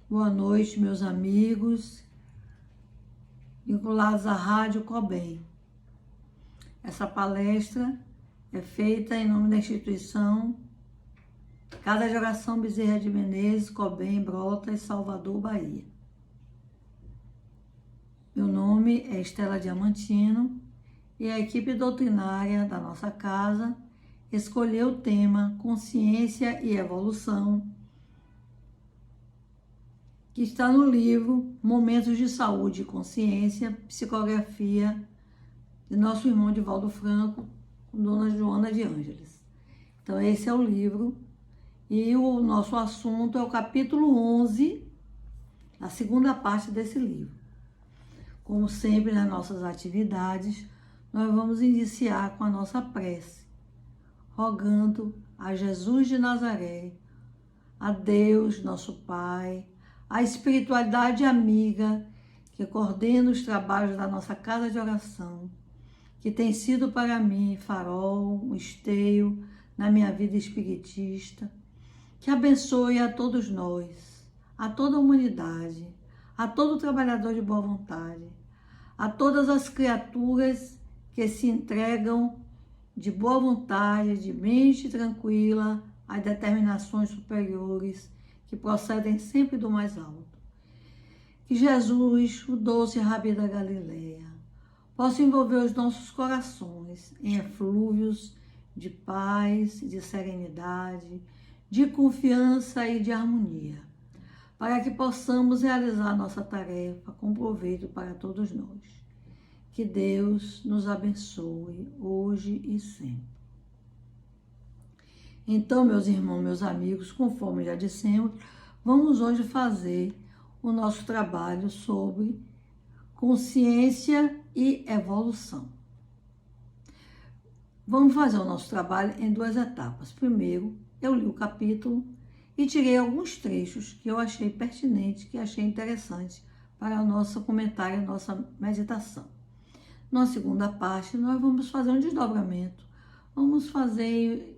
Boa noite, meus amigos, vinculados à Rádio COBEM. Essa palestra é feita em nome da instituição Casa de Oração Bezerra de Menezes, COBEM, Brotas, Salvador, Bahia. Meu nome é Estela Diamantino e a equipe doutrinária da nossa casa escolheu o tema Consciência e Evolução, que está no livro Momentos de Saúde e Consciência, psicografia de nosso irmão Divaldo Franco, com Dona Joana de Ângeles. Então, esse é o livro e o nosso assunto é o capítulo 11, a segunda parte desse livro. Como sempre, nas nossas atividades, nós vamos iniciar com a nossa prece, rogando a Jesus de Nazaré, a Deus, nosso Pai, a espiritualidade amiga que coordena os trabalhos da nossa casa de oração, que tem sido para mim farol, um esteio na minha vida espiritista, que abençoe a todos nós, a toda a humanidade, a todo trabalhador de boa vontade, a todas as criaturas que se entregam de boa vontade, de mente tranquila, às determinações superiores, que procedem sempre do mais alto. Que Jesus, o doce Rabi da Galileia, possa envolver os nossos corações em eflúvios de paz, de serenidade, de confiança e de harmonia, para que possamos realizar nossa tarefa com proveito para todos nós. Que Deus nos abençoe hoje e sempre. Então, meus irmãos, meus amigos, conforme já dissemos, vamos hoje fazer o nosso trabalho sobre consciência e evolução. Vamos fazer o nosso trabalho em duas etapas. Primeiro, eu li o capítulo e tirei alguns trechos que eu achei pertinentes, que achei interessantes para o nosso comentário, a nossa meditação. Na segunda parte, nós vamos fazer um desdobramento, vamos fazer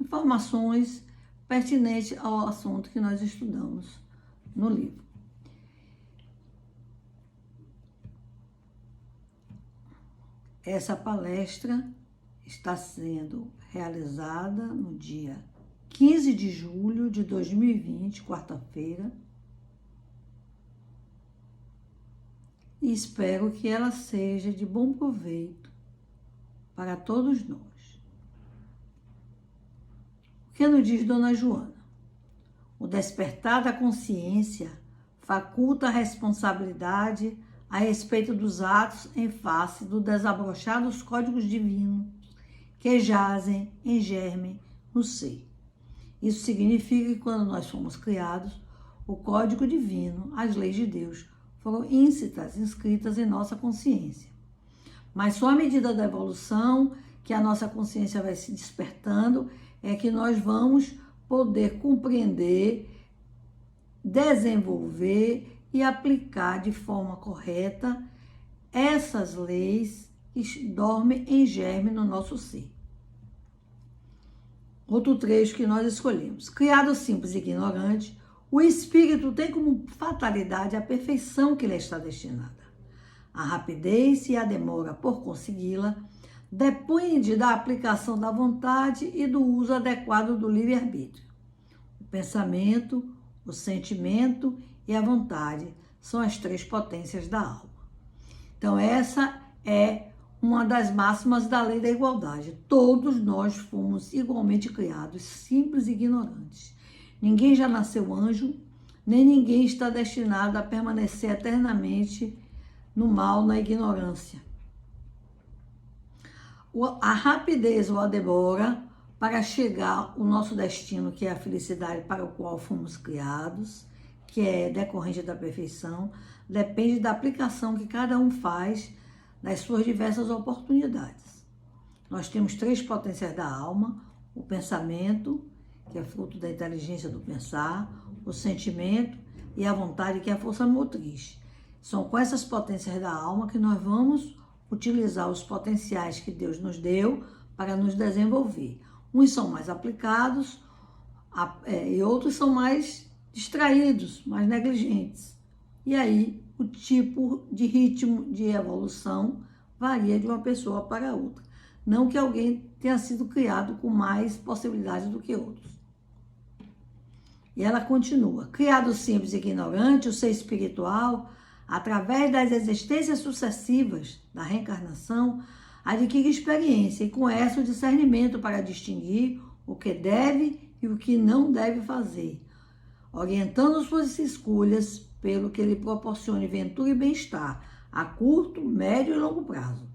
informações pertinentes ao assunto que nós estudamos no livro. Essa palestra está sendo realizada no dia 15 de julho de 2020, quarta-feira, e espero que ela seja de bom proveito para todos nós. O que nos diz Dona Joana? O despertar da consciência faculta a responsabilidade a respeito dos atos em face do desabrochar dos códigos divinos que jazem em germe no ser. Isso significa que quando nós fomos criados, o código divino, as leis de Deus, foram íncitas, inscritas em nossa consciência. Mas só à medida da evolução, que a nossa consciência vai se despertando, é que nós vamos poder compreender, desenvolver e aplicar de forma correta essas leis que dormem em germe no nosso ser. Outro trecho que nós escolhemos. Criado simples e ignorante, o espírito tem como fatalidade a perfeição que lhe está destinada. A rapidez e a demora por consegui-la depende da aplicação da vontade e do uso adequado do livre-arbítrio. O pensamento, o sentimento e a vontade são as três potências da alma. Então, essa é uma das máximas da lei da igualdade. Todos nós fomos igualmente criados, simples e ignorantes. Ninguém já nasceu anjo, nem ninguém está destinado a permanecer eternamente no mal, na ignorância. A rapidez ou a demora para chegar ao nosso destino, que é a felicidade para o qual fomos criados, que é decorrente da perfeição, depende da aplicação que cada um faz das suas diversas oportunidades. Nós temos três potências da alma: o pensamento, que é fruto da inteligência do pensar, o sentimento e a vontade, que é a força motriz. São com essas potências da alma que nós vamos utilizar os potenciais que Deus nos deu para nos desenvolver. Uns são mais aplicados e outros são mais distraídos, mais negligentes. E aí, o tipo de ritmo de evolução varia de uma pessoa para outra. Não que alguém tenha sido criado com mais possibilidades do que outros. E ela continua. Criado simples e ignorante, o ser espiritual, através das existências sucessivas da reencarnação, adquire experiência e com essa o discernimento para distinguir o que deve e o que não deve fazer, orientando suas escolhas pelo que lhe proporcione ventura e bem-estar a curto, médio e longo prazo.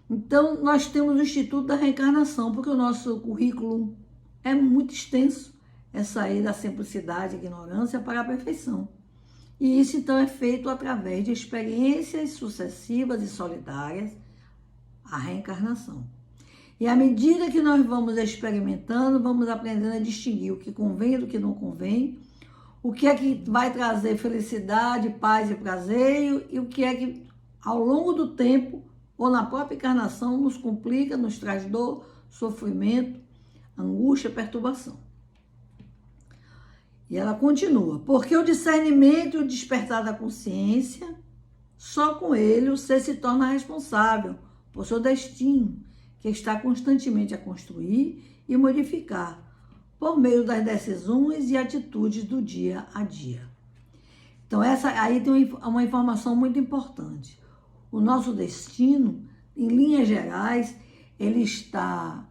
Então, nós temos o Instituto da Reencarnação, porque o nosso currículo é muito extenso, é sair da simplicidade e ignorância para a perfeição. E isso, então, é feito através de experiências sucessivas e solidárias, a reencarnação. E à medida que nós vamos experimentando, vamos aprendendo a distinguir o que convém do que não convém, o que é que vai trazer felicidade, paz e prazer, e o que é que, ao longo do tempo, ou na própria encarnação, nos complica, nos traz dor, sofrimento, angústia, perturbação. E ela continua, porque o discernimento e o despertar da consciência, só com ele o ser se torna responsável por seu destino, que está constantemente a construir e modificar, por meio das decisões e atitudes do dia a dia. Então, essa aí tem uma informação muito importante. O nosso destino, em linhas gerais, ele está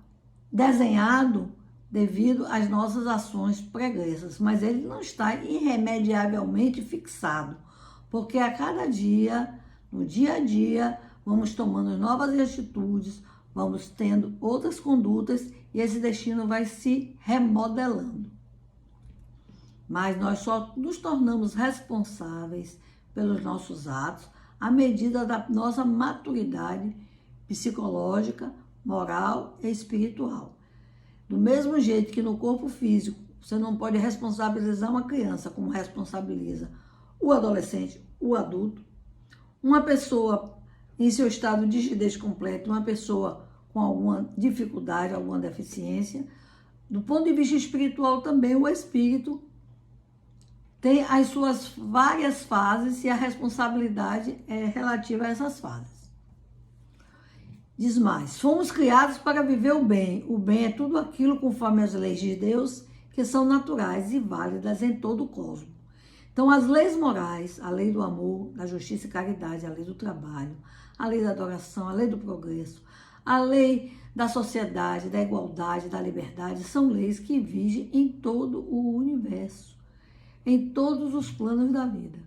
desenhado devido às nossas ações pregressas, mas ele não está irremediavelmente fixado, porque a cada dia, no dia a dia, vamos tomando novas atitudes, vamos tendo outras condutas e esse destino vai se remodelando. Mas nós só nos tornamos responsáveis pelos nossos atos à medida da nossa maturidade psicológica, moral e espiritual. Do mesmo jeito que no corpo físico, você não pode responsabilizar uma criança como responsabiliza o adolescente, o adulto, uma pessoa em seu estado de rigidez completo, uma pessoa com alguma dificuldade, alguma deficiência. Do ponto de vista espiritual também, o espírito tem as suas várias fases e a responsabilidade é relativa a essas fases. Diz mais, fomos criados para viver o bem. O bem é tudo aquilo conforme as leis de Deus, que são naturais e válidas em todo o cosmos. Então, as leis morais, a lei do amor, da justiça e caridade, a lei do trabalho, a lei da adoração, a lei do progresso, a lei da sociedade, da igualdade, da liberdade, são leis que vigem em todo o universo, em todos os planos da vida.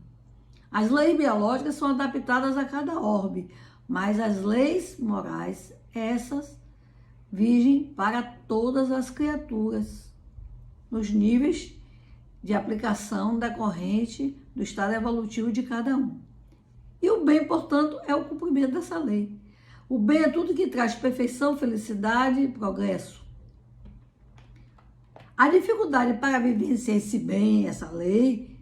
As leis biológicas são adaptadas a cada orbe, mas as leis morais, essas, vigem para todas as criaturas, nos níveis de aplicação decorrente do estado evolutivo de cada um. E o bem, portanto, é o cumprimento dessa lei. O bem é tudo que traz perfeição, felicidade e progresso. A dificuldade para vivenciar esse bem, essa lei,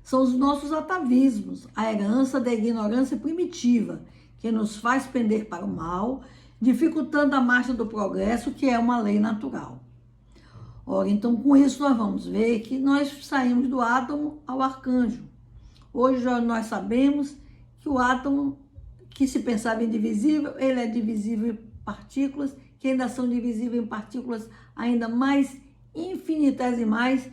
são os nossos atavismos, a herança da ignorância primitiva, que nos faz pender para o mal, dificultando a marcha do progresso, que é uma lei natural. Ora, então, com isso nós vamos ver que nós saímos do átomo ao arcanjo. Hoje nós sabemos que o átomo, que se pensava indivisível, ele é divisível em partículas, que ainda são divisíveis em partículas ainda mais infinitesimais,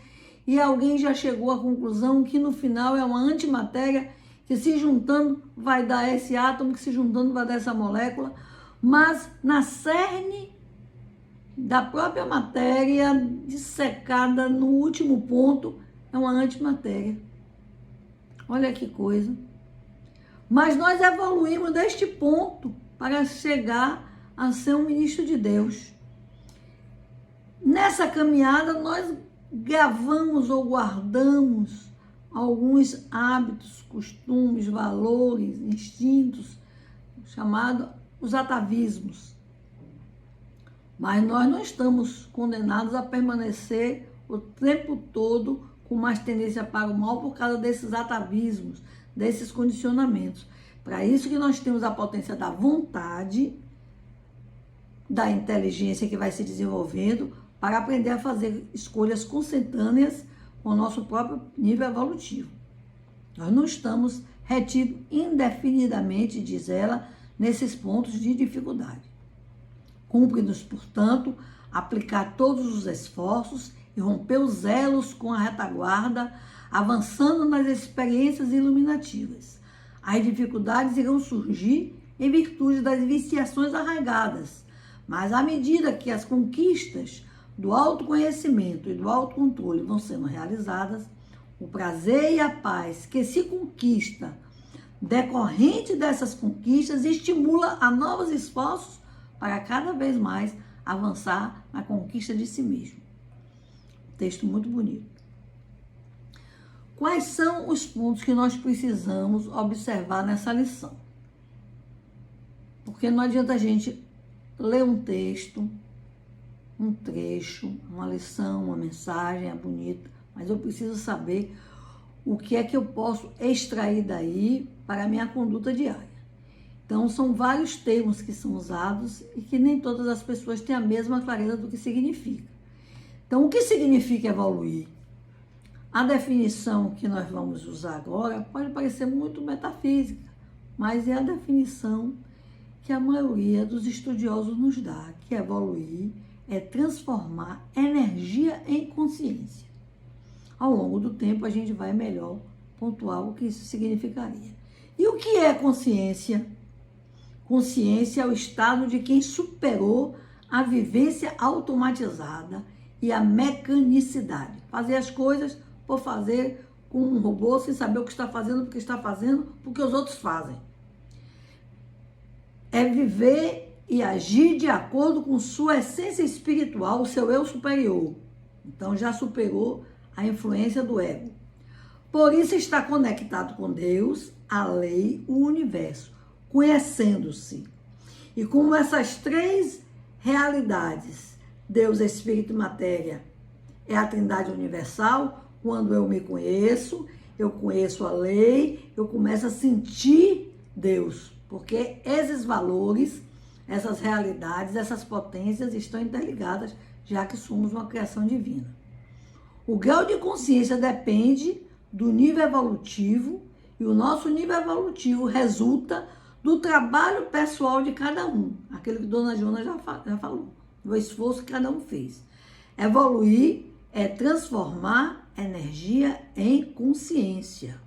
e alguém já chegou à conclusão que no final é uma antimatéria que se juntando vai dar esse átomo, que se juntando vai dar essa molécula, mas na cerne da própria matéria, dissecada no último ponto, é uma antimatéria. Olha que coisa. Mas nós evoluímos deste ponto para chegar a ser um ministro de Deus. Nessa caminhada, nós gravamos ou guardamos alguns hábitos, costumes, valores, instintos, chamados os atavismos. Mas nós não estamos condenados a permanecer o tempo todo com mais tendência para o mal por causa desses atavismos, desses condicionamentos. Para isso que nós temos a potência da vontade, da inteligência que vai se desenvolvendo, para aprender a fazer escolhas consentâneas com o nosso próprio nível evolutivo. Nós não estamos retidos indefinidamente, diz ela, nesses pontos de dificuldade. Cumpre-nos, portanto, aplicar todos os esforços e romper os elos com a retaguarda, avançando nas experiências iluminativas. As dificuldades irão surgir em virtude das viciações arraigadas, mas à medida que as conquistas do autoconhecimento e do autocontrole vão sendo realizadas, o prazer e a paz que se conquista decorrente dessas conquistas estimula a novos esforços para cada vez mais avançar na conquista de si mesmo. Texto muito bonito. Quais são os pontos que nós precisamos observar nessa lição? Porque não adianta a gente ler um texto, um trecho, uma lição, uma mensagem, é bonita, mas eu preciso saber o que é que eu posso extrair daí para a minha conduta diária. Então, são vários termos que são usados e que nem todas as pessoas têm a mesma clareza do que significa. Então, o que significa evoluir? A definição que nós vamos usar agora pode parecer muito metafísica, mas é a definição que a maioria dos estudiosos nos dá, que evoluir é transformar energia em consciência. Ao longo do tempo, a gente vai melhor pontuar o que isso significaria. E o que é consciência? Consciência é o estado de quem superou a vivência automatizada e a mecanicidade. Fazer as coisas por fazer com um robô sem saber o que está fazendo, porque está fazendo, porque os outros fazem. É viver e agir de acordo com sua essência espiritual, o seu eu superior. Então já superou a influência do ego. Por isso está conectado com Deus, a lei, o universo, conhecendo-se. E como essas três realidades, Deus, Espírito e Matéria, é a Trindade universal, quando eu me conheço, eu conheço a lei, eu começo a sentir Deus, porque esses valores, essas realidades, essas potências estão interligadas, já que somos uma criação divina. O grau de consciência depende do nível evolutivo e o nosso nível evolutivo resulta do trabalho pessoal de cada um, aquilo que Dona Joana já falou, do esforço que cada um fez. Evoluir é transformar energia em consciência.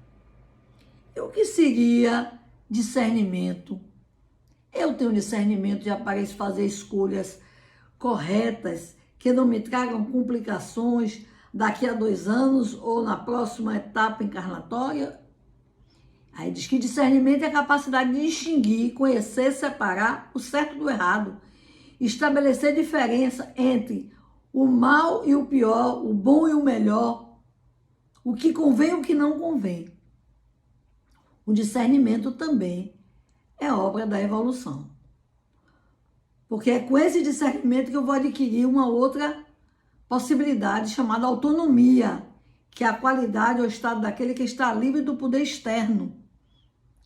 E o que seria discernimento? Eu tenho discernimento, já pareço fazer escolhas corretas, que não me tragam complicações daqui a 2 anos ou na próxima etapa encarnatória. Aí diz que discernimento é a capacidade de distinguir, conhecer, separar o certo do errado, estabelecer diferença entre o mal e o pior, o bom e o melhor, o que convém e o que não convém. O discernimento também é obra da evolução. Porque é com esse discernimento que eu vou adquirir uma outra possibilidade chamada autonomia, que é a qualidade ou estado daquele que está livre do poder externo,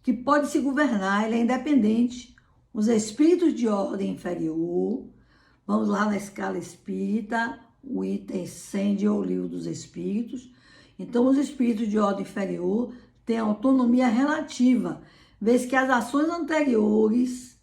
que pode se governar, ele é independente. Os espíritos de ordem inferior, vamos lá na escala espírita, o item 100 de O Livro dos Espíritos. Então, os espíritos de ordem inferior têm autonomia relativa, vez que as ações anteriores,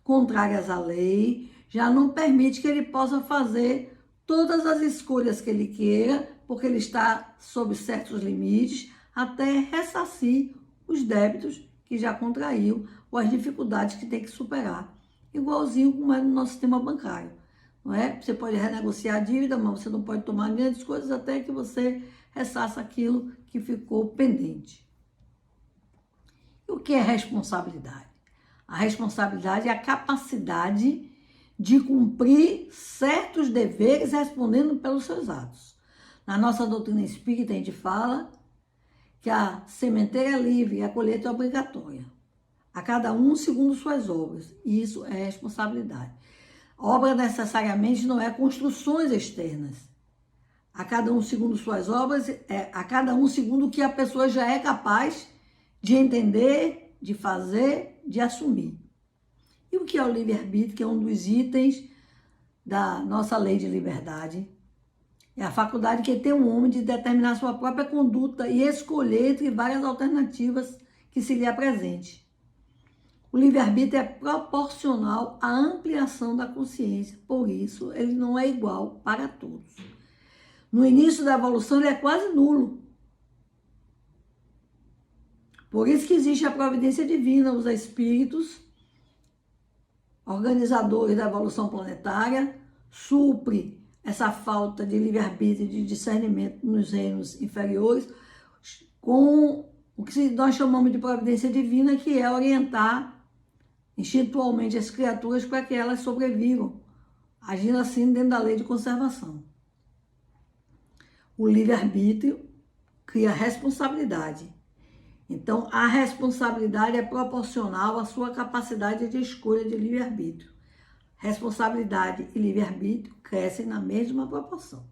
contrárias à lei, já não permite que ele possa fazer todas as escolhas que ele queira, porque ele está sob certos limites, até ressarcir os débitos que já contraiu ou as dificuldades que tem que superar. Igualzinho como é no nosso sistema bancário, não é? Você pode renegociar a dívida, mas você não pode tomar grandes coisas até que você ressarça aquilo que ficou pendente. E o que é responsabilidade? A responsabilidade é a capacidade de cumprir certos deveres respondendo pelos seus atos. Na nossa doutrina espírita, a gente fala que a sementeira é livre e a colheita é obrigatória. A cada um segundo suas obras. E isso é responsabilidade. Obra necessariamente não é construções externas. A cada um segundo suas obras, a cada um segundo o que a pessoa já é capaz de entender, de fazer, de assumir. E o que é o livre-arbítrio, que é um dos itens da nossa lei de liberdade? É a faculdade que tem o homem de determinar sua própria conduta e escolher entre várias alternativas que se lhe apresente. O livre-arbítrio é proporcional à ampliação da consciência, por isso ele não é igual para todos. No início da evolução ele é quase nulo. Por isso que existe a providência divina, os espíritos organizadores da evolução planetária, supre essa falta de livre-arbítrio e de discernimento nos reinos inferiores com o que nós chamamos de providência divina, que é orientar instintualmente as criaturas para que elas sobrevivam, agindo assim dentro da lei de conservação. O livre-arbítrio cria responsabilidade. Então, a responsabilidade é proporcional à sua capacidade de escolha de livre-arbítrio. Responsabilidade e livre-arbítrio crescem na mesma proporção.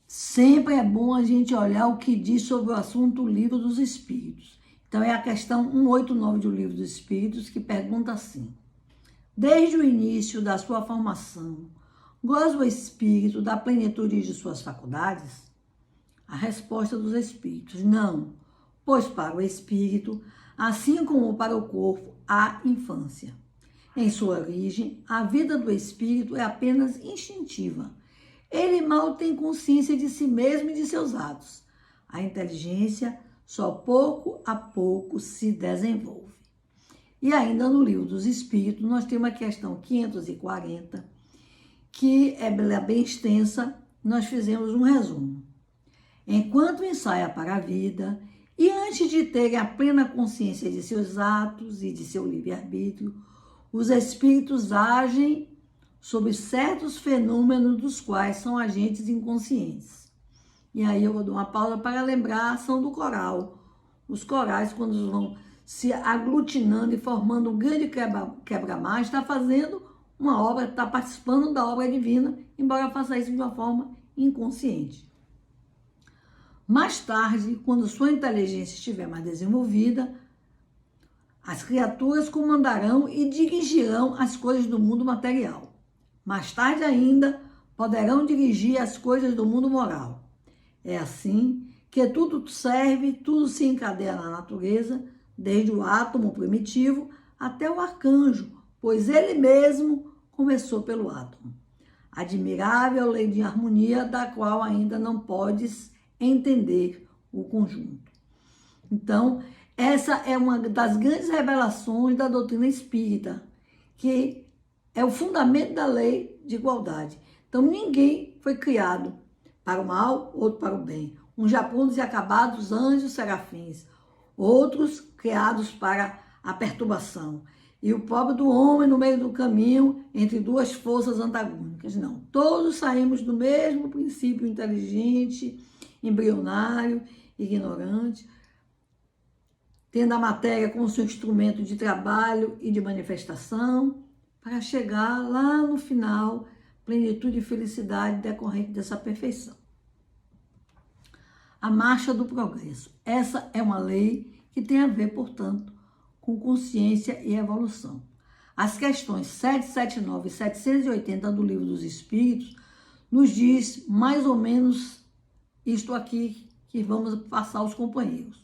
Sempre é bom a gente olhar o que diz sobre o assunto o Livro dos Espíritos. Então, é a questão 189 do Livro dos Espíritos que pergunta assim: desde o início da sua formação, goza o espírito da plenitude de suas faculdades? A resposta dos espíritos: não, pois para o espírito, assim como para o corpo, há infância. Em sua origem, a vida do espírito é apenas instintiva. Ele mal tem consciência de si mesmo e de seus atos. A inteligência só pouco a pouco se desenvolve. E ainda no Livro dos Espíritos, nós temos a questão 540, que é bem extensa, nós fizemos um resumo. Enquanto ensaia para a vida, e antes de terem a plena consciência de seus atos e de seu livre-arbítrio, os espíritos agem sobre certos fenômenos dos quais são agentes inconscientes. E aí eu vou dar uma pausa para lembrar a ação do coral. Os corais, quando vão se aglutinando e formando um grande quebra-mar, está fazendo uma obra, está participando da obra divina, embora faça isso de uma forma inconsciente. Mais tarde, quando sua inteligência estiver mais desenvolvida, as criaturas comandarão e dirigirão as coisas do mundo material. Mais tarde ainda, poderão dirigir as coisas do mundo moral. É assim que tudo serve, tudo se encadeia na natureza, desde o átomo primitivo até o arcanjo, pois ele mesmo começou pelo átomo. Admirável lei de harmonia, da qual ainda não podes entender o conjunto. Então, essa é uma das grandes revelações da doutrina espírita, que é o fundamento da lei de igualdade. Então, ninguém foi criado para o mal, outro para o bem. Uns já prontos e acabados, anjos, serafins. Outros criados para a perturbação. E o pobre do homem no meio do caminho, entre duas forças antagônicas. Não, todos saímos do mesmo princípio inteligente, embrionário, ignorante, tendo a matéria como seu instrumento de trabalho e de manifestação, para chegar lá no final, plenitude e felicidade decorrente dessa perfeição. A marcha do progresso. Essa é uma lei que tem a ver, portanto, com consciência e evolução. As questões 779 e 780 do Livro dos Espíritos nos diz mais ou menos isto aqui que vamos passar aos companheiros.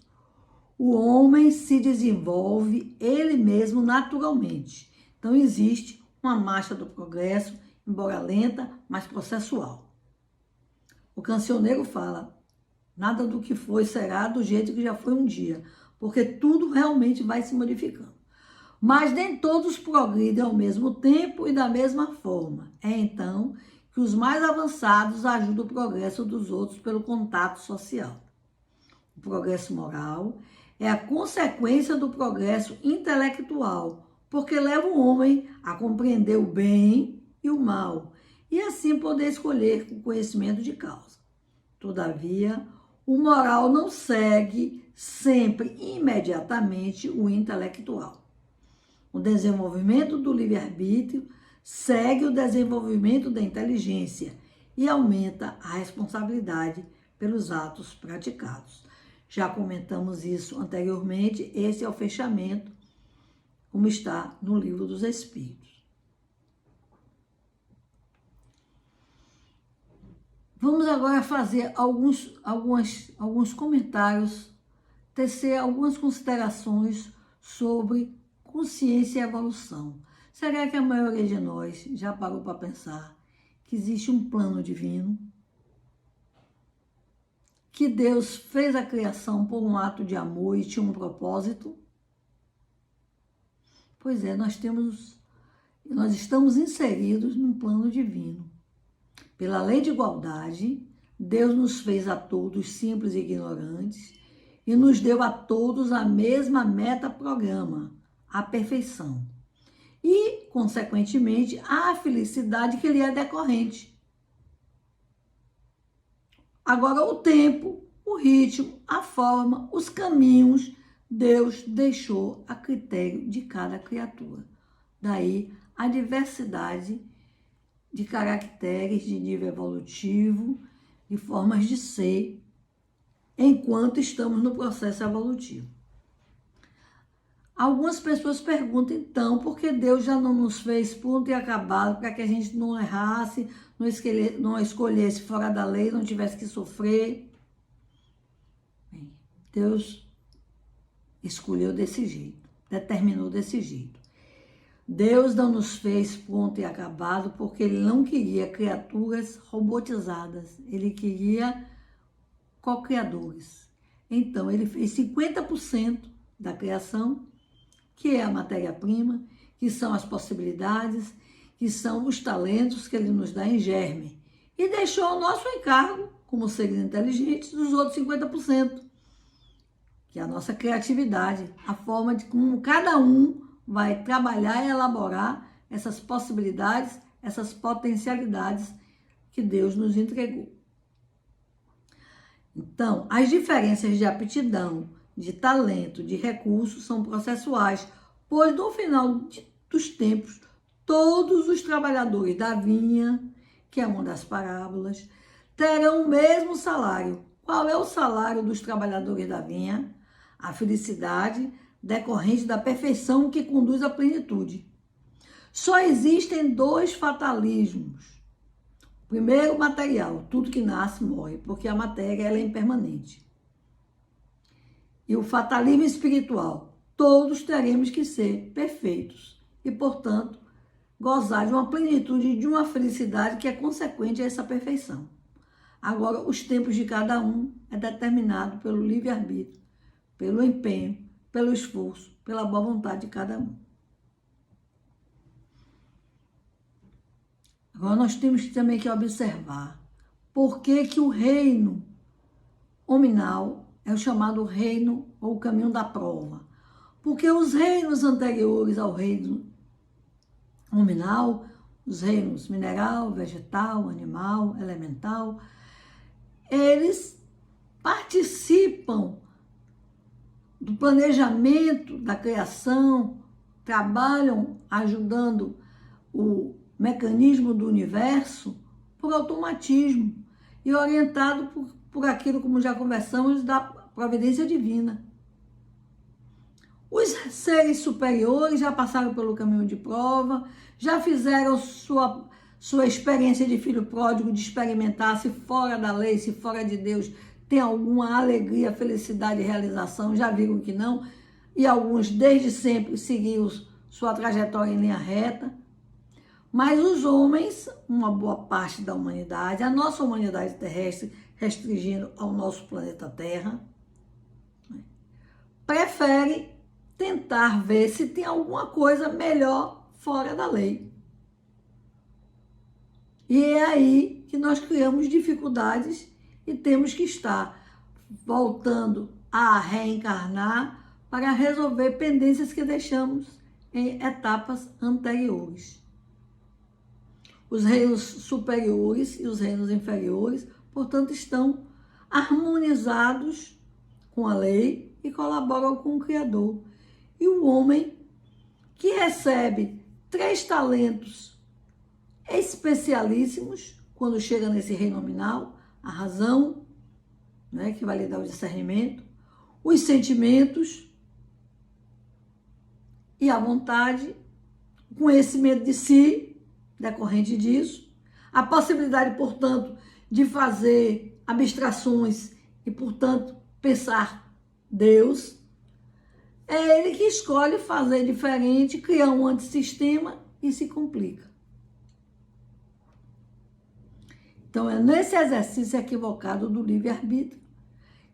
O homem se desenvolve ele mesmo naturalmente. Então, existe uma marcha do progresso, embora lenta, mas processual. O cancioneiro fala: nada do que foi será do jeito que já foi um dia, porque tudo realmente vai se modificando. Mas nem todos progridem ao mesmo tempo e da mesma forma. É então que os mais avançados ajudam o progresso dos outros pelo contato social. O progresso moral é a consequência do progresso intelectual, porque leva o homem a compreender o bem e o mal, e assim poder escolher com conhecimento de causa. Todavia, o moral não segue sempre imediatamente o intelectual. O desenvolvimento do livre-arbítrio segue o desenvolvimento da inteligência e aumenta a responsabilidade pelos atos praticados. Já comentamos isso anteriormente, esse é o fechamento, como está no Livro dos Espíritos. Vamos agora fazer alguns comentários, tecer algumas considerações sobre consciência e evolução. Será que a maioria de nós já parou para pensar que existe um plano divino? Que Deus fez a criação por um ato de amor e tinha um propósito? Pois é, nós estamos inseridos num plano divino. Pela lei de igualdade, Deus nos fez a todos simples e ignorantes e nos deu a todos a mesma meta-programa, a perfeição. E, consequentemente, a felicidade que lhe é decorrente. Agora, o tempo, o ritmo, a forma, os caminhos, Deus deixou a critério de cada criatura. Daí a diversidade de caracteres de nível evolutivo, de formas de ser, enquanto estamos no processo evolutivo. Algumas pessoas perguntam, então, por que Deus já não nos fez ponto e acabado, para que a gente não errasse, não escolhesse fora da lei, não tivesse que sofrer? Bem, Deus escolheu desse jeito, determinou desse jeito. Deus não nos fez pronto e acabado porque Ele não queria criaturas robotizadas, Ele queria co-criadores. Então, Ele fez 50% da criação, que é a matéria-prima, que são as possibilidades, que são os talentos que Ele nos dá em germe. E deixou ao nosso encargo, como seres inteligentes, dos outros 50%, que é a nossa criatividade, a forma de como cada um vai trabalhar e elaborar essas possibilidades, essas potencialidades que Deus nos entregou. Então, as diferenças de aptidão, de talento, de recursos são processuais, pois no final dos tempos, todos os trabalhadores da vinha, que é uma das parábolas, terão o mesmo salário. Qual é o salário dos trabalhadores da vinha? A felicidade decorrente da perfeição que conduz à plenitude. Só existem dois fatalismos. Primeiro, material. Tudo que nasce morre, porque a matéria ela é impermanente. E o fatalismo espiritual. Todos teremos que ser perfeitos e, portanto, gozar de uma plenitude, de uma felicidade que é consequente a essa perfeição. Agora, os tempos de cada um é determinado pelo livre-arbítrio, pelo empenho, pelo esforço, pela boa vontade de cada um. Agora nós temos também que observar por que o reino hominal é o chamado reino ou o caminho da prova. Porque os reinos anteriores ao reino hominal, os reinos mineral, vegetal, animal, elemental, eles participam do planejamento da criação, trabalham ajudando o mecanismo do universo por automatismo e orientado por aquilo, como já conversamos, da providência divina. Os seres superiores já passaram pelo caminho de prova, já fizeram sua experiência de filho pródigo, de experimentar se fora da lei, se fora de Deus, tem alguma alegria, felicidade e realização, já viram que não, e alguns desde sempre seguiram sua trajetória em linha reta. Mas os homens, uma boa parte da humanidade, a nossa humanidade terrestre, restringindo ao nosso planeta Terra, prefere tentar ver se tem alguma coisa melhor fora da lei. E é aí que nós criamos dificuldades e temos que estar voltando a reencarnar para resolver pendências que deixamos em etapas anteriores. Os reinos superiores e os reinos inferiores, portanto, estão harmonizados com a lei e colaboram com o Criador. E o homem que recebe 3 talentos especialíssimos, quando chega nesse reino nominal, a razão, né, que vai lhe dar o discernimento, os sentimentos e a vontade, o conhecimento de si, decorrente disso, a possibilidade, portanto, de fazer abstrações e, portanto, pensar Deus, é ele que escolhe fazer diferente, criar um antissistema e se complica. Então, é nesse exercício equivocado do livre-arbítrio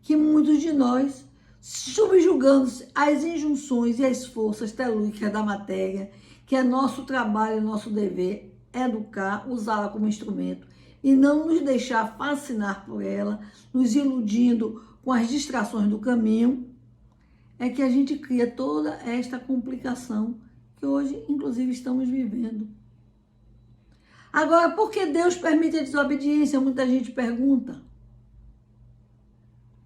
que muitos de nós, subjugando-se às injunções e às forças telúricas da matéria, que é nosso trabalho, nosso dever, educar, usá-la como instrumento e não nos deixar fascinar por ela, nos iludindo com as distrações do caminho, é que a gente cria toda esta complicação que hoje, inclusive, estamos vivendo. Agora, por que Deus permite a desobediência? Muita gente pergunta.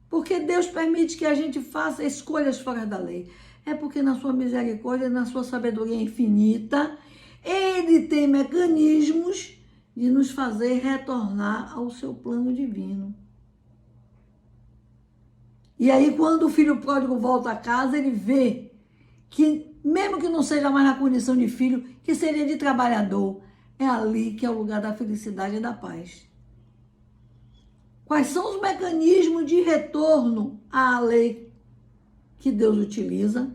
Por que Deus permite que a gente faça escolhas fora da lei? É porque na sua misericórdia, na sua sabedoria infinita, Ele tem mecanismos de nos fazer retornar ao seu plano divino. E aí, quando o filho pródigo volta a casa, ele vê que, mesmo que não seja mais na condição de filho, que seria de trabalhador, é ali que é o lugar da felicidade e da paz. Quais são os mecanismos de retorno à lei que Deus utiliza?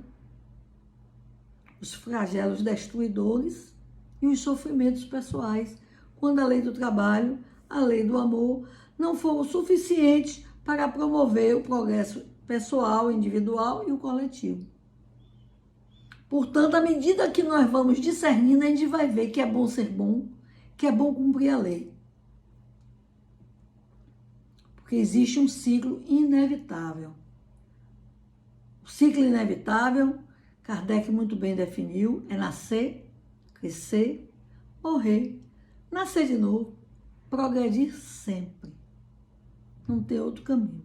Os flagelos destruidores e os sofrimentos pessoais, quando a lei do trabalho, a lei do amor, não foram suficientes para promover o progresso pessoal, individual e o coletivo. Portanto, à medida que nós vamos discernindo, a gente vai ver que é bom ser bom, que é bom cumprir a lei. Porque existe um ciclo inevitável. O ciclo inevitável, Kardec muito bem definiu, é nascer, crescer, morrer, nascer de novo, progredir sempre. Não tem outro caminho.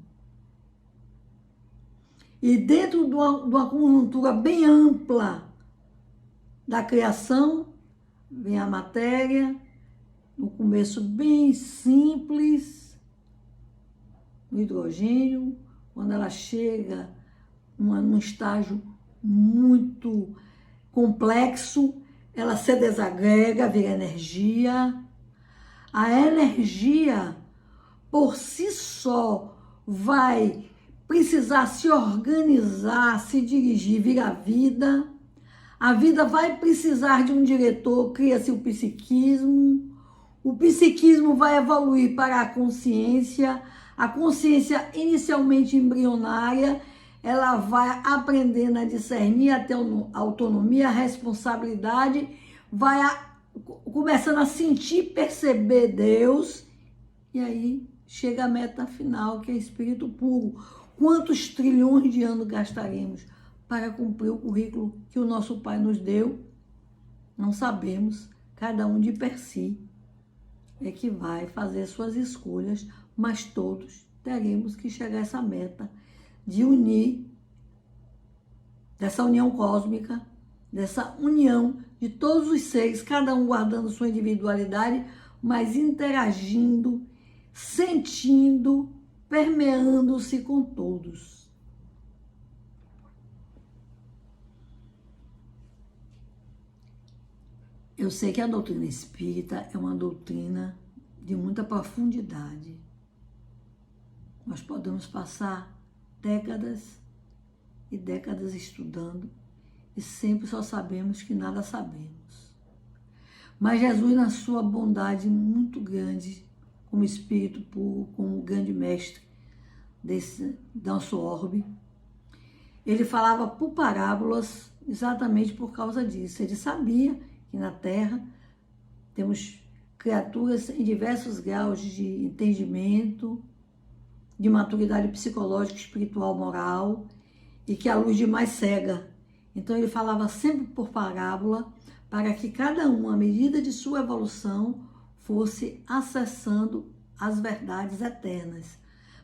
E dentro de uma conjuntura bem ampla da criação, vem a matéria, no começo bem simples, no hidrogênio, quando ela chega num estágio muito complexo, ela se desagrega, vira energia. A energia, por si só, vai precisar se organizar, se dirigir, virar vida. A vida vai precisar de um diretor, cria-se o psiquismo. O psiquismo vai evoluir para a consciência inicialmente embrionária, ela vai aprendendo a discernir, a ter autonomia, a responsabilidade, vai começando a sentir, perceber Deus, e aí chega a meta final, que é espírito puro. Quantos trilhões de anos gastaremos para cumprir o currículo que o nosso Pai nos deu? Não sabemos, cada um de per si é que vai fazer suas escolhas, mas todos teremos que chegar a essa meta de unir, dessa união cósmica, dessa união de todos os seres, cada um guardando sua individualidade, mas interagindo, sentindo, permeando-se com todos. Eu sei que a doutrina espírita é uma doutrina de muita profundidade. Nós podemos passar décadas e décadas estudando e sempre só sabemos que nada sabemos. Mas Jesus, na sua bondade muito grande, como espírito puro, como grande mestre desse nosso orbe, ele falava por parábolas exatamente por causa disso. Ele sabia que na Terra temos criaturas em diversos graus de entendimento, de maturidade psicológica, espiritual, moral, e que a luz demais cega. Então ele falava sempre por parábola, para que cada um, à medida de sua evolução, fosse acessando as verdades eternas.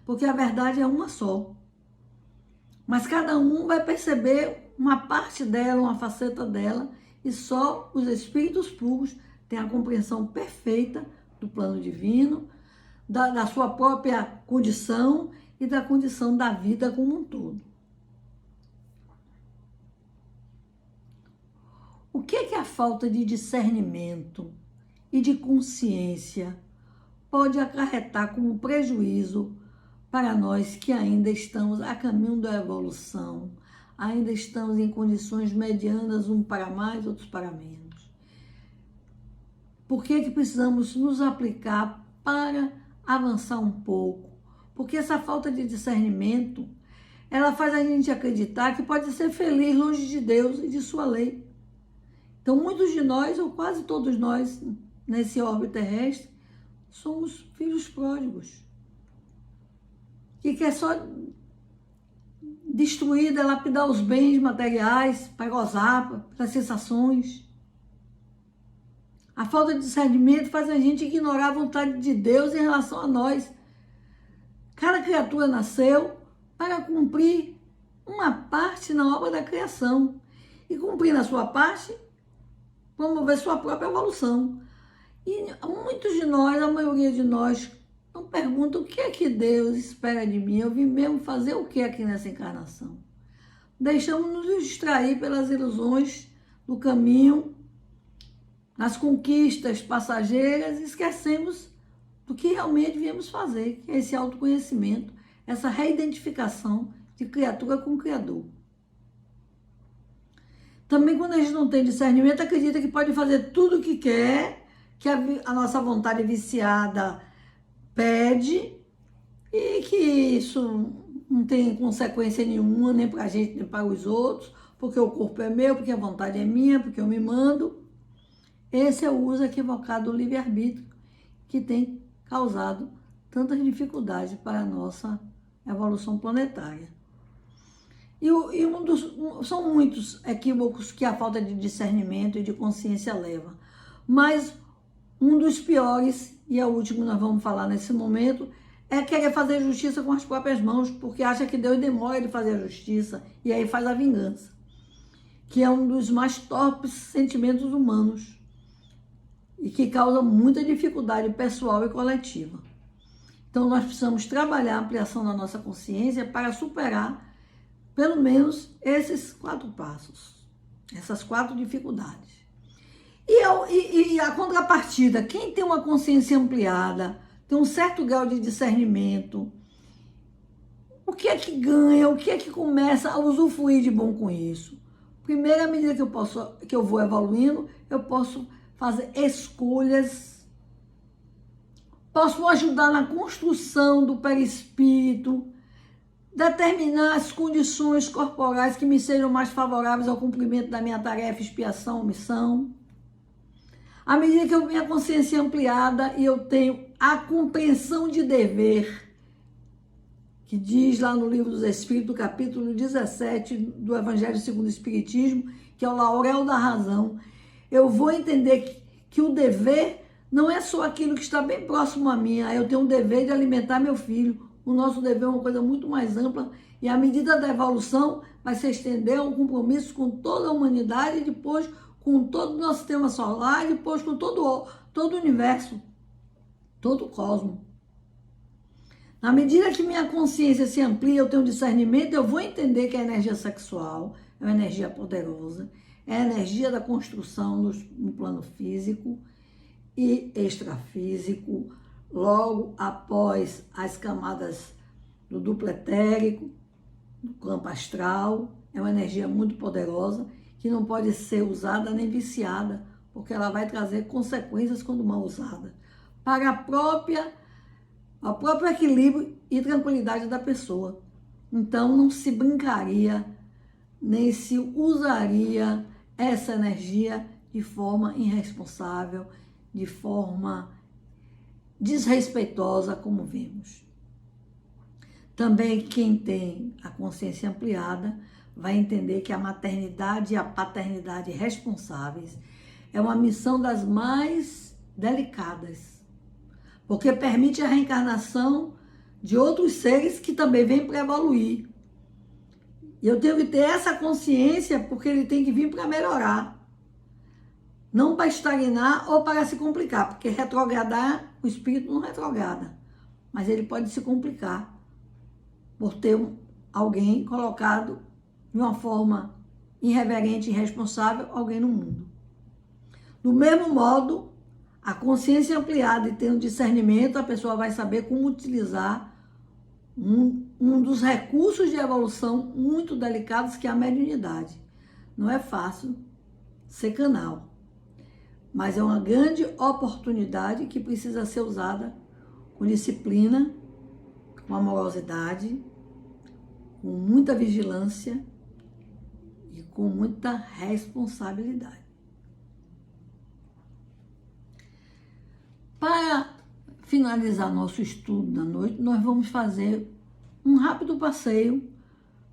Porque a verdade é uma só. Mas cada um vai perceber uma parte dela, uma faceta dela, e só os espíritos puros têm a compreensão perfeita do plano divino, da sua própria condição e da condição da vida como um todo. O que é a falta de discernimento e de consciência pode acarretar como prejuízo para nós que ainda estamos a caminho da evolução, ainda estamos em condições medianas, um para mais, outros para menos. Por que precisamos nos aplicar para avançar um pouco? Porque essa falta de discernimento, ela faz a gente acreditar que pode ser feliz longe de Deus e de sua lei. Então, muitos de nós, ou quase todos nós, nesse orbe terrestre, somos filhos pródigos, que quer só destruir, lapidar os bens materiais para gozar, para sensações. A falta de discernimento faz a gente ignorar a vontade de Deus em relação a nós. Cada criatura nasceu para cumprir uma parte na obra da criação. E cumprindo a sua parte, promover sua própria evolução. E muitos de nós, a maioria de nós, não perguntam o que é que Deus espera de mim. Eu vim mesmo fazer o que aqui nessa encarnação? Deixamos nos distrair pelas ilusões do caminho, nas conquistas passageiras, e esquecemos do que realmente viemos fazer, que é esse autoconhecimento, essa reidentificação de criatura com o Criador. Também, quando a gente não tem discernimento, acredita que pode fazer tudo o que quer, que a nossa vontade viciada pede, e que isso não tem consequência nenhuma, nem para a gente, nem para os outros, porque o corpo é meu, porque a vontade é minha, porque eu me mando. Esse é o uso equivocado do livre-arbítrio, que tem causado tantas dificuldades para a nossa evolução planetária. São muitos equívocos que a falta de discernimento e de consciência leva. Mas um dos piores, e é o último que nós vamos falar nesse momento, é querer fazer justiça com as próprias mãos, porque acha que Deus demora de fazer a justiça, e aí faz a vingança, que é um dos mais torpes sentimentos humanos, e que causa muita dificuldade pessoal e coletiva. Então, nós precisamos trabalhar a ampliação da nossa consciência para superar, pelo menos, esses 4 passos, essas 4 dificuldades. E a contrapartida, quem tem uma consciência ampliada, tem um certo grau de discernimento, o que é que ganha, o que é que começa a usufruir de bom com isso? Primeiro, à medida que eu vou evoluindo, eu posso fazer escolhas, posso ajudar na construção do perispírito, determinar as condições corporais que me sejam mais favoráveis ao cumprimento da minha tarefa, expiação, missão. À medida que eu tenho a consciência ampliada e eu tenho a compreensão de dever, que diz lá no Livro dos Espíritos, do capítulo 17 do Evangelho segundo o Espiritismo, que é o laurel da razão, eu vou entender que o dever não é só aquilo que está bem próximo a mim. Eu tenho um dever de alimentar meu filho. O nosso dever é uma coisa muito mais ampla, e à medida da evolução vai se estender a um compromisso com toda a humanidade, e depois com todo o nosso sistema solar, e depois com todo o universo, todo o cosmos. Na medida que minha consciência se amplia, eu tenho discernimento, eu vou entender que a energia sexual é uma energia poderosa, é a energia da construção no plano físico e extrafísico, logo após as camadas do duplo etérico, do campo astral. É uma energia muito poderosa que não pode ser usada nem viciada, porque ela vai trazer consequências quando mal usada para o próprio equilíbrio e tranquilidade da pessoa. Então, não se brincaria, nem se usaria essa energia de forma irresponsável, de forma desrespeitosa, como vimos. Também quem tem a consciência ampliada vai entender que a maternidade e a paternidade responsáveis é uma missão das mais delicadas, porque permite a reencarnação de outros seres que também vêm para evoluir. E eu tenho que ter essa consciência, porque ele tem que vir para melhorar, não para estagnar ou para se complicar, porque retrogradar, o espírito não retrograda, mas ele pode se complicar por ter alguém colocado de uma forma irreverente e irresponsável, alguém no mundo. Do mesmo modo, A consciência ampliada e tendo discernimento, a pessoa vai saber como utilizar um dos recursos de evolução muito delicados, que é a mediunidade. Não é fácil ser canal, mas é uma grande oportunidade que precisa ser usada com disciplina, com amorosidade, com muita vigilância e com muita responsabilidade. Para finalizar nosso estudo da noite, nós vamos fazer um rápido passeio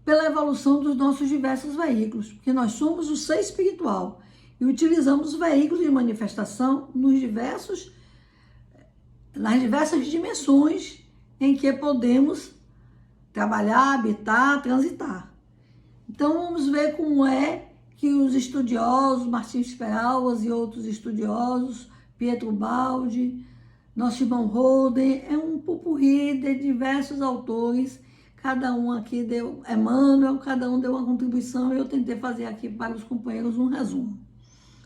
pela evolução dos nossos diversos veículos, porque nós somos o ser espiritual e utilizamos veículos de manifestação nas diversas dimensões em que podemos trabalhar, habitar, transitar. Então vamos ver como é que os estudiosos, Martins Peralvas e outros estudiosos, Pietro Baldi, nosso irmão Holden, é um popurrí de diversos autores, cada um aqui deu, Emmanuel, cada um deu uma contribuição, e eu tentei fazer aqui para os companheiros um resumo.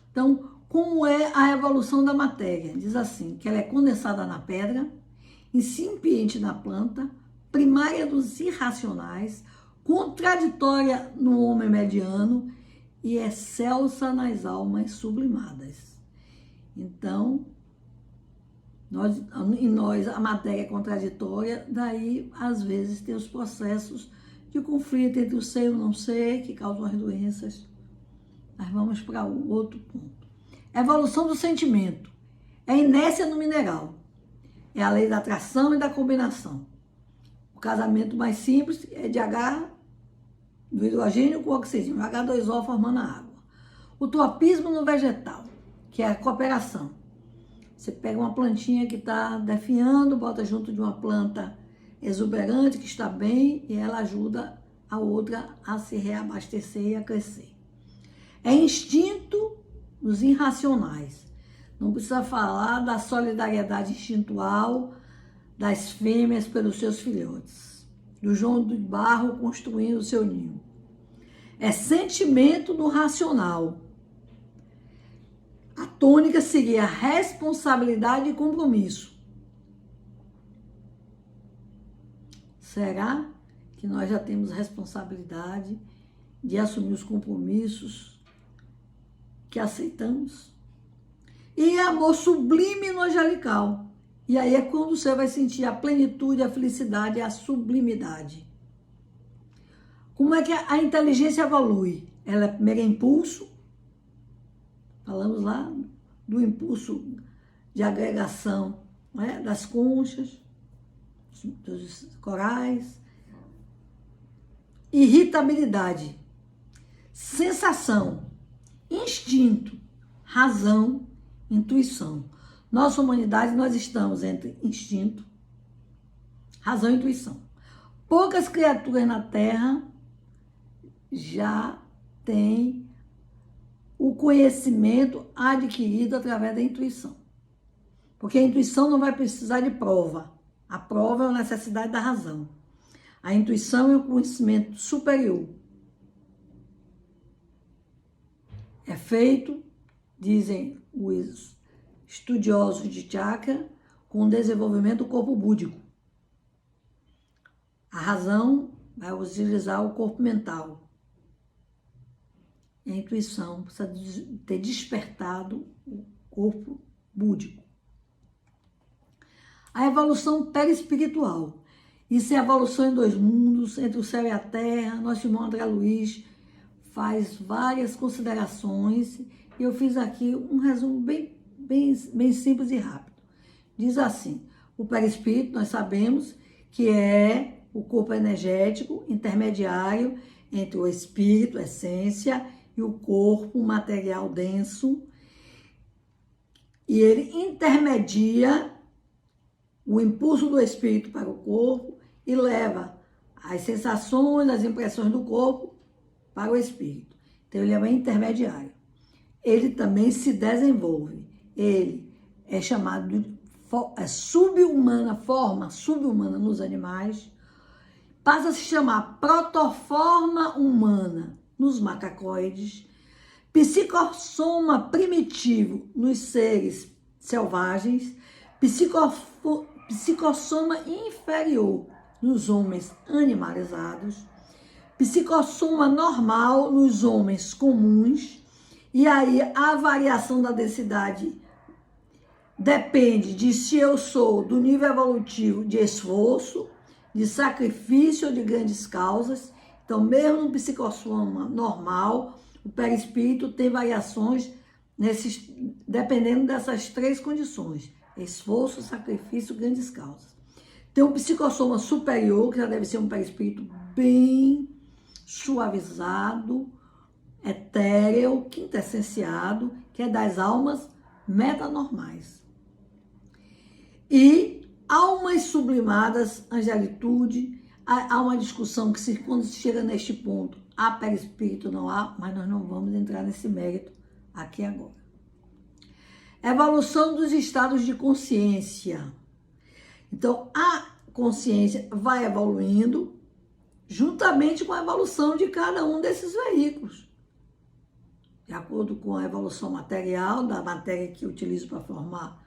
Então, como é a evolução da matéria? Diz assim, que ela é condensada na pedra, incipiente na planta, primária dos irracionais, contraditória no homem mediano e excelsa nas almas sublimadas. Então, em nós a matéria é contraditória, daí às vezes tem os processos de conflito entre o ser e o não ser, que causam as doenças. Mas vamos para o outro ponto. Evolução do sentimento. É a inércia no mineral. É a lei da atração e da combinação. O casamento mais simples é de H, do hidrogênio com oxigênio, H2O formando a água. O tropismo no vegetal, que é a cooperação. Você pega uma plantinha que está definhando, bota junto de uma planta exuberante, que está bem, e ela ajuda a outra a se reabastecer e a crescer. É instinto dos irracionais. Não precisa falar da solidariedade instintual das fêmeas pelos seus filhotes, do João de Barro construindo o seu ninho. É sentimento do racional. A tônica seria responsabilidade e compromisso. Será que nós já temos responsabilidade de assumir os compromissos que aceitamos? E amor sublime no angelical. E aí é quando você vai sentir a plenitude, a felicidade e a sublimidade. Como é que a inteligência evolui? Ela é primeiro impulso. Falamos lá do impulso de agregação, não é? Das conchas, dos corais. Irritabilidade, sensação, instinto, razão, intuição. Nossa humanidade, nós estamos entre instinto, razão e intuição. Poucas criaturas na Terra já têm o conhecimento adquirido através da intuição. Porque a intuição não vai precisar de prova. A prova é a necessidade da razão. A intuição é o conhecimento superior. É feito, dizem os estudiosos de chakra, com o desenvolvimento do corpo búdico. A razão vai utilizar o corpo mental. E a intuição precisa ter despertado o corpo búdico. A evolução perispiritual. Isso é a evolução em dois mundos, entre o céu e a terra. Nosso irmão André Luiz faz várias considerações e eu fiz aqui um resumo bem simples e rápido. Diz assim, o perispírito, nós sabemos que é o corpo energético intermediário entre o espírito, a essência, e o corpo material denso, e ele intermedia o impulso do espírito para o corpo e leva as sensações, as impressões do corpo para o espírito. Então, ele é um intermediário. Ele também se desenvolve. Ele é chamado de subhumana, forma subhumana nos animais, passa a se chamar protoforma humana nos macacoides, psicossoma primitivo nos seres selvagens, psicossoma inferior nos homens animalizados, psicossoma normal nos homens comuns, e aí a variação da densidade depende de se eu sou do nível evolutivo de esforço, de sacrifício ou de grandes causas. Então, mesmo no psicossoma normal, o perispírito tem variações dependendo dessas três condições: esforço, sacrifício, grandes causas. Tem um psicossoma superior, que já deve ser um perispírito bem suavizado, etéreo, quintessenciado, que é das almas metanormais. E almas sublimadas, angelitude, há uma discussão que quando se chega neste ponto, há perispírito, não há, mas nós não vamos entrar nesse mérito aqui agora. Evolução dos estados de consciência. Então, a consciência vai evoluindo juntamente com a evolução de cada um desses veículos. De acordo com a evolução material, da matéria que eu utilizo para formar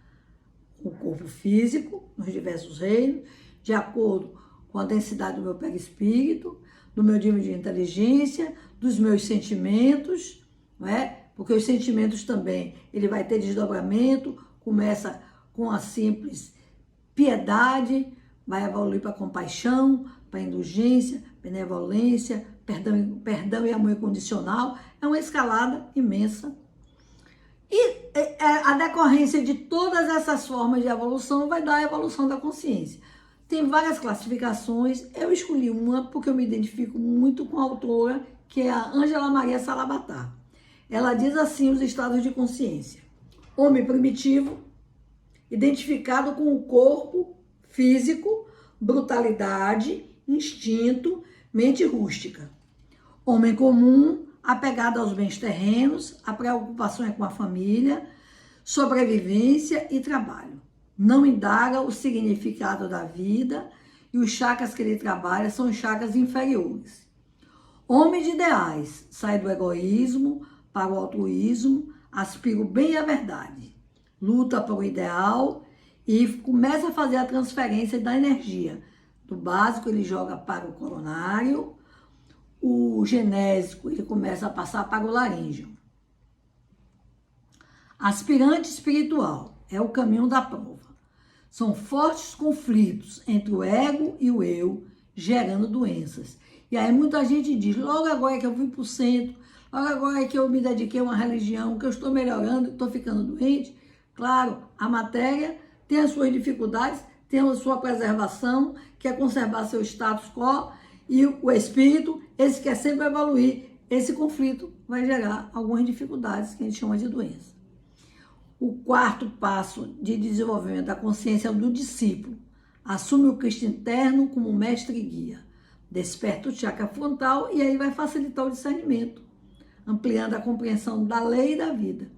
o corpo físico, nos diversos reinos, de acordo com a densidade do meu perispírito, do meu nível de inteligência, dos meus sentimentos, não é? Porque os sentimentos também, ele vai ter desdobramento, começa com a simples piedade, vai evoluir para compaixão, para indulgência, benevolência, perdão e amor incondicional. É uma escalada imensa. E a decorrência de todas essas formas de evolução vai dar a evolução da consciência. Tem várias classificações, eu escolhi uma porque eu me identifico muito com a autora, que é a Ângela Maria Salabatà. Ela diz assim os estados de consciência: homem primitivo, identificado com o corpo físico, brutalidade, instinto, mente rústica. Homem comum, apegado aos bens terrenos, a preocupação é com a família, sobrevivência e trabalho. Não indaga o significado da vida e os chakras que ele trabalha são os chakras inferiores. Homem de ideais, sai do egoísmo para o altruísmo, aspira o bem e a verdade, luta para o ideal e começa a fazer a transferência da energia. Do básico ele joga para o coronário, o genésico ele começa a passar para o laríngeo. Aspirante espiritual é o caminho da prova. São fortes conflitos entre o ego e o eu, gerando doenças. E aí muita gente diz, logo agora que eu fui para o centro, logo agora que eu me dediquei a uma religião, que eu estou melhorando, estou ficando doente. Claro, a matéria tem as suas dificuldades, tem a sua preservação, quer conservar seu status quo, e o espírito, esse quer sempre evoluir. Esse conflito vai gerar algumas dificuldades que a gente chama de doença. O quarto passo de desenvolvimento da consciência é o do discípulo. Assume o Cristo interno como mestre e guia. Desperta o chakra frontal e aí vai facilitar o discernimento, ampliando a compreensão da lei e da vida.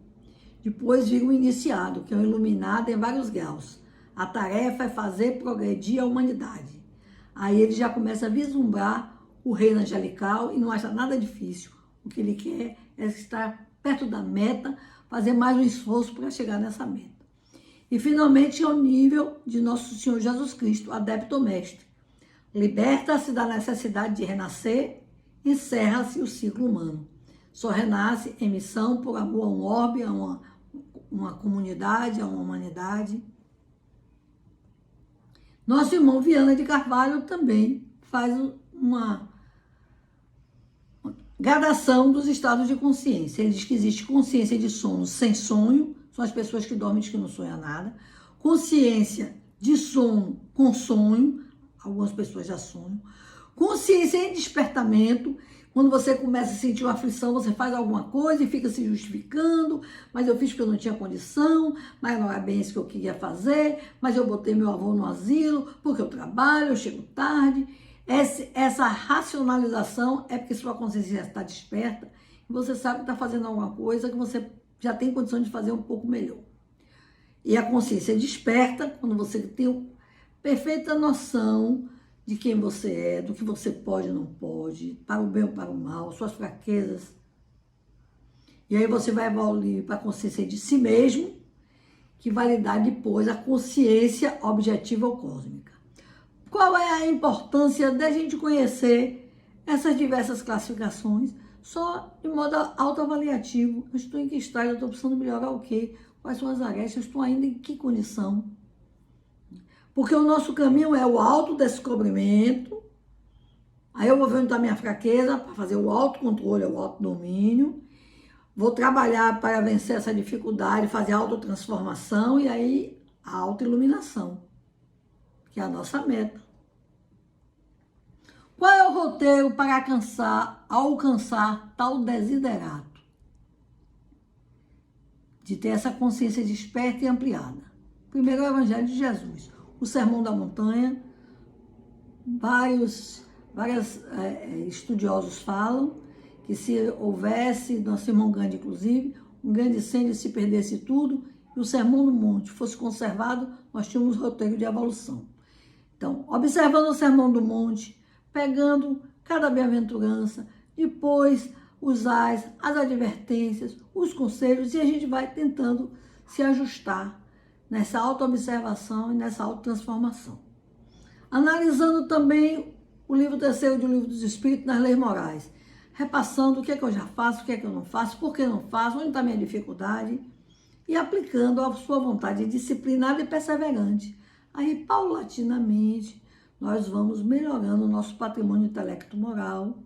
Depois vira o iniciado, que é o iluminado em vários graus. A tarefa é fazer progredir a humanidade. Aí ele já começa a vislumbrar o reino angelical e não acha nada difícil. O que ele quer é estar perto da meta, fazer mais um esforço para chegar nessa meta. E finalmente ao nível de nosso Senhor Jesus Cristo, adepto mestre. Liberta-se da necessidade de renascer, encerra-se o ciclo humano. Só renasce em missão por amor a um orbe, a uma comunidade, a uma humanidade. Nosso irmão Viana de Carvalho também faz uma gradação dos estados de consciência. Ele diz que existe consciência de sono sem sonho, são as pessoas que dormem e que não sonham nada. Consciência de sono com sonho, algumas pessoas já sonham. Consciência em despertamento, quando você começa a sentir uma aflição, você faz alguma coisa e fica se justificando, mas eu fiz porque eu não tinha condição, mas não é bem isso que eu queria fazer, mas eu botei meu avô no asilo, porque eu trabalho, eu chego tarde. Essa racionalização é porque sua consciência está desperta e você sabe que está fazendo alguma coisa que você já tem condição de fazer um pouco melhor. E a consciência desperta quando você tem perfeita noção de quem você é, do que você pode e não pode, para o bem ou para o mal, suas fraquezas. E aí você vai evoluir para a consciência de si mesmo, que vai lhe dar depois a consciência objetiva ou cósmica. Qual é a importância da gente conhecer essas diversas classificações só de modo autoavaliativo? Eu estou em que estágio? Eu estou precisando melhorar o quê? Quais são as arestas? Eu estou ainda em que condição? Porque o nosso caminho é o autodescobrimento. Aí eu vou ver onde está a minha fraqueza para fazer o autocontrole, o autodomínio. Vou trabalhar para vencer essa dificuldade, fazer a autotransformação e aí a autoiluminação, que é a nossa meta. Qual é o roteiro para alcançar tal desiderato? De ter essa consciência desperta e ampliada. Primeiro, o Evangelho de Jesus, o Sermão da Montanha. Vários estudiosos falam que se houvesse, nosso irmão Gandhi inclusive, um grande incêndio, se perdesse tudo, e o Sermão do Monte fosse conservado, nós tínhamos roteiro de evolução. Então, observando o Sermão do Monte, pegando cada bem-aventurança, depois os ais, as advertências, os conselhos, e a gente vai tentando se ajustar nessa auto-observação e nessa auto-transformação. Analisando também o livro terceiro do Livro dos Espíritos nas leis morais, repassando o que é que eu já faço, o que é que eu não faço, por que não faço, onde está a minha dificuldade, e aplicando a sua vontade disciplinada e perseverante. Aí, paulatinamente, nós vamos melhorando o nosso patrimônio intelecto-moral,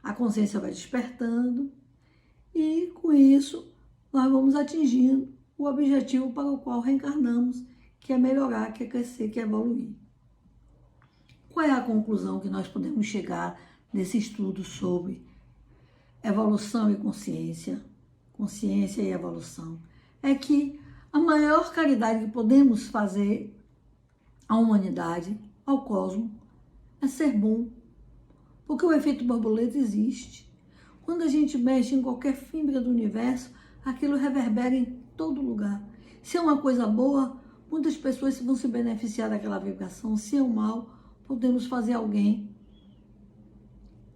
a consciência vai despertando, e com isso nós vamos atingindo o objetivo para o qual reencarnamos, que é melhorar, que é crescer, que é evoluir. Qual é a conclusão que nós podemos chegar nesse estudo sobre evolução e consciência e evolução? É que a maior caridade que podemos fazer à humanidade, ao cosmos, é ser bom. Porque o efeito borboleta existe. Quando a gente mexe em qualquer fibra do universo, aquilo reverbera em todo lugar. Se é uma coisa boa, muitas pessoas vão se beneficiar daquela vibração. Se é um mal, podemos fazer alguém,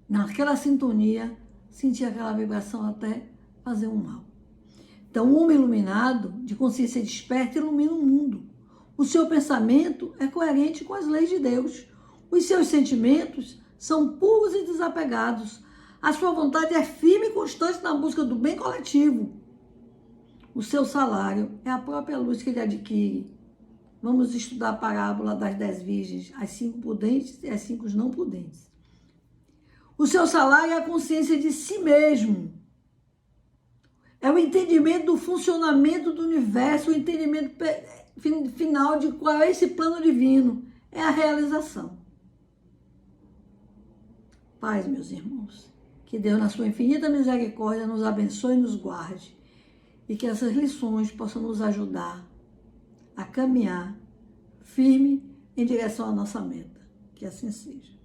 naquela sintonia, sentir aquela vibração até fazer um mal. Então, o homem iluminado, de consciência desperta, ilumina o mundo. O seu pensamento é coerente com as leis de Deus. Os seus sentimentos são puros e desapegados. A sua vontade é firme e constante na busca do bem coletivo. O seu salário é a própria luz que ele adquire. Vamos estudar a parábola das 10 virgens, as 5 prudentes e as 5 não prudentes. O seu salário é a consciência de si mesmo. É o entendimento do funcionamento do universo, o entendimento final de qual é esse plano divino. É a realização. Paz, meus irmãos. Que Deus, na sua infinita misericórdia, nos abençoe e nos guarde. E que essas lições possam nos ajudar a caminhar firme em direção à nossa meta. Que assim seja.